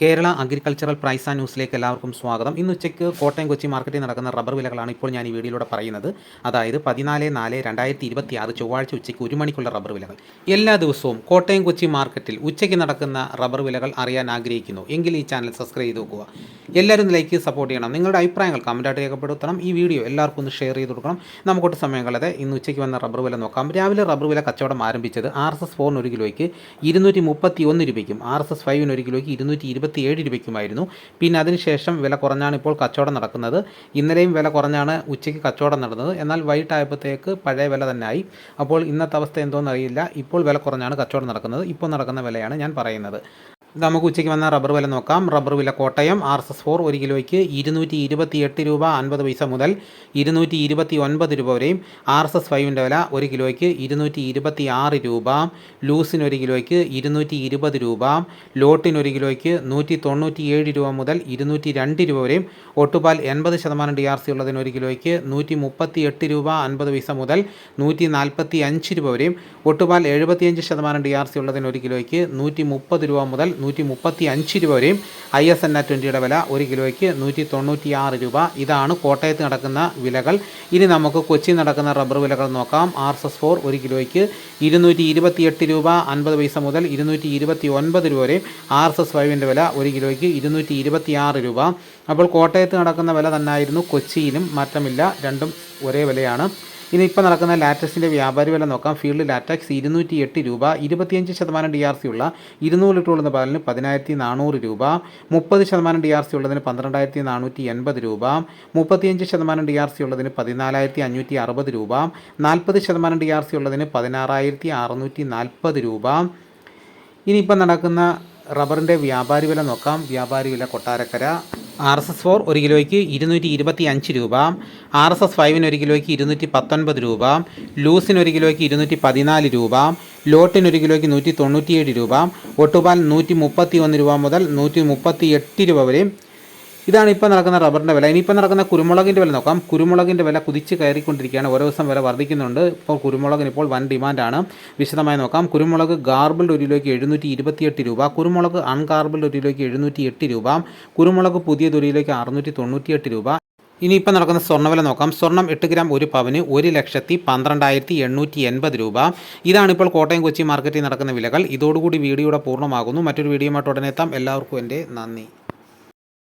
Kerala agricultural price and ന്യൂസിലേക്ക് എല്ലാവർക്കും സ്വാഗതം. ഇന്ന് ഉച്ചയ്ക്ക് കോട്ടയം കൊച്ചി മാർക്കറ്റിൽ നടക്കുന്ന റബ്ബർ വിലകളാണ് ഇപ്പോൾ ഞാൻ ഈ വീഡിയോയിലൂടെ പറയുന്നത്. അതായത് 14/4/2026 ചൊവ്വാഴ്ച ഉച്ചയ്ക്ക് 1 മണിക്കുള്ള റബ്ബർ വിലകൾ. എല്ലാ ദിവസവും കോട്ടയം കൊച്ചി മാർക്കറ്റിൽ ഉച്ചയ്ക്ക് നടക്കുന്ന റബ്ബർ വിലകൾ അറിയാൻ ആഗ്രഹിക്കുന്നു എങ്കിൽ ഈ ചാനൽ സബ്സ്ക്രൈബ് ചെയ്ത് നോക്കുക. എല്ലാവരും ലൈക്ക് സപ്പോർട്ട് ചെയ്യണം. നിങ്ങളുടെ അഭിപ്രായങ്ങൾ കമൻറ്റായിട്ട് രേഖപ്പെടുത്തണം. ഈ വീഡിയോ എല്ലാവർക്കും ഒന്ന് ഷെയർ ചെയ്ത് കൊടുക്കണം. നമുക്കൊട്ട് സമയം കളയാതെ ഇന്ന് ഉച്ചയ്ക്ക് വന്ന റബ്ബർ വില നോക്കാം. രാവിലെ റബ്ബർ വില കച്ചവടം ആരംഭിച്ചത് RSS 4 1 കിലോയ്ക്ക് 231 രൂപയ്ക്കും RSS 5 1 കിലോയ്ക്ക് 227 രൂപയ്ക്കുമായിരുന്നു. പിന്നെ അതിനുശേഷം വില കുറഞ്ഞാണ് ഇപ്പോൾ കച്ചവടം നടക്കുന്നത്. ഇന്നലെയും വില കുറഞ്ഞാണ് ഉച്ചയ്ക്ക് കച്ചവടം നടന്നത്. എന്നാൽ വൈകിട്ടായപ്പോഴത്തേക്ക് പഴയ വില തന്നെ ആയി. അപ്പോൾ ഇന്നത്തെ അവസ്ഥ എന്തോന്ന് അറിയില്ല. ഇപ്പോൾ വില കുറഞ്ഞാണ് കച്ചവടം നടക്കുന്നത്. ഇപ്പോൾ നടക്കുന്ന വിലയാണ് ഞാൻ പറയുന്നത്. നമുക്ക് ഉച്ചയ്ക്ക് വന്ന റബ്ബർ വില നോക്കാം. റബ്ബർ വില കോട്ടയം RSS 4 1 കിലോയ്ക്ക് 228 രൂപ 50 പൈസ മുതൽ 229 രൂപ വരെയും. RSS 5ൻ്റെ വില 1 കിലോയ്ക്ക് 226 രൂപ. ലൂസിന് 1 കിലോയ്ക്ക് 220 രൂപ. ലോട്ടിന് 1 കിലോയ്ക്ക് 197 രൂപ മുതൽ 202 രൂപ വരെയും. ഒട്ടുപാൽ 80% DRC ഉള്ളതിന് 1 കിലോയ്ക്ക് 138 രൂപ 50 പൈസ മുതൽ 145 രൂപ വരെയും. ഒട്ടുപാൽ 75% DRC ഉള്ളതിന് 1 കിലോയ്ക്ക് 130 രൂപ മുതൽ 135 രൂപ വരെയും. ISNA 20യുടെ വില 1 കിലോയ്ക്ക് 196 രൂപ. ഇതാണ് കോട്ടയത്ത് നടക്കുന്ന വിലകൾ. ഇനി നമുക്ക് കൊച്ചി നടക്കുന്ന റബ്ബർ വിലകൾ നോക്കാം. RSS 4 1 കിലോയ്ക്ക് 228 രൂപ 50 പൈസ മുതൽ 229 രൂപ വരെയും. RSS 5ൻ്റെ വില 1 കിലോയ്ക്ക് 226 രൂപ. അപ്പോൾ കോട്ടയത്ത് നടക്കുന്ന വില തന്നെയായിരുന്നു കൊച്ചിയിലും, മാറ്റമില്ല, രണ്ടും ഒരേ വിലയാണ്. ഇനി ഇപ്പോൾ നടക്കുന്ന ലാറ്റക്സിൻ്റെ വ്യാപാരി വില നോക്കാം. ഫീൽഡ് ലാറ്റക്സ് 208 രൂപ. 25% DRC ഉള്ള 200 ലിറ്റർ ഉള്ള പാലിന് 10,400 രൂപ. 30% DRC ഉള്ളതിന് 12,480 രൂപ. 35% DRC ഉള്ളതിന് 14,560 രൂപ. 40% DRC ഉള്ളതിന് 16,640 രൂപ. ഇനിയിപ്പോൾ നടക്കുന്ന റബ്ബറിൻ്റെ വ്യാപാരി വില നോക്കാം. വ്യാപാരി വില കൊട്ടാരക്കര RSS 4 1 കിലോയ്ക്ക് 225 രൂപ. RSS 5 1 കിലോയ്ക്ക് 219 രൂപ. ലൂസിന് 1 കിലോയ്ക്ക് 214 രൂപ. ലോട്ടിന് 1 കിലോയ്ക്ക് 197 രൂപ. ഒട്ടുപാൽ 131 രൂപ മുതൽ 138 രൂപ വരെ. ഇതാണ് ഇപ്പോൾ നടക്കുന്ന റബ്ബറിൻ്റെ വില. ഇനിയിപ്പോൾ നടക്കുന്ന കുരുമുളകിൻ്റെ വില നോക്കാം. കുരുമുളകിൻ്റെ വില കുതിച്ച് കയറിക്കൊണ്ടിരിക്കുകയാണ്. ഓരോ ദിവസം വില വർദ്ധിക്കുന്നുണ്ട്. ഇപ്പോൾ കുരുമുളകിന് ഇപ്പോൾ വൻ ഡിമാൻഡാണ്. വിശദമായി നോക്കാം. കുരുമുളക് ഗാർബിൾഡ് 1 കിലോയ്ക്ക് 728 രൂപ. കുരുമുളക് അൺഗാർബിൾഡ് 1 കിലോയ്ക്ക് 708 രൂപ. കുരുമുളക് പുതിയത് 1 കിലോയ്ക്ക് 698 രൂപ. ഇനിയിപ്പോൾ നടക്കുന്ന സ്വർണ്ണവില നോക്കാം. സ്വർണ്ണം 8 ഗ്രാം 1 പവന് 1,12,880 രൂപ. ഇതാണിപ്പോൾ കോട്ടയം കൊച്ചി മാർക്കറ്റിൽ നടക്കുന്ന വിലകൾ. ഇതോടുകൂടി വീഡിയോയുടെ പൂർണ്ണമാകുന്നു. മറ്റൊരു വീഡിയോയുമായിട്ട് ഉടനെ എത്താം. എല്ലാവർക്കും എൻ്റെ നന്ദി.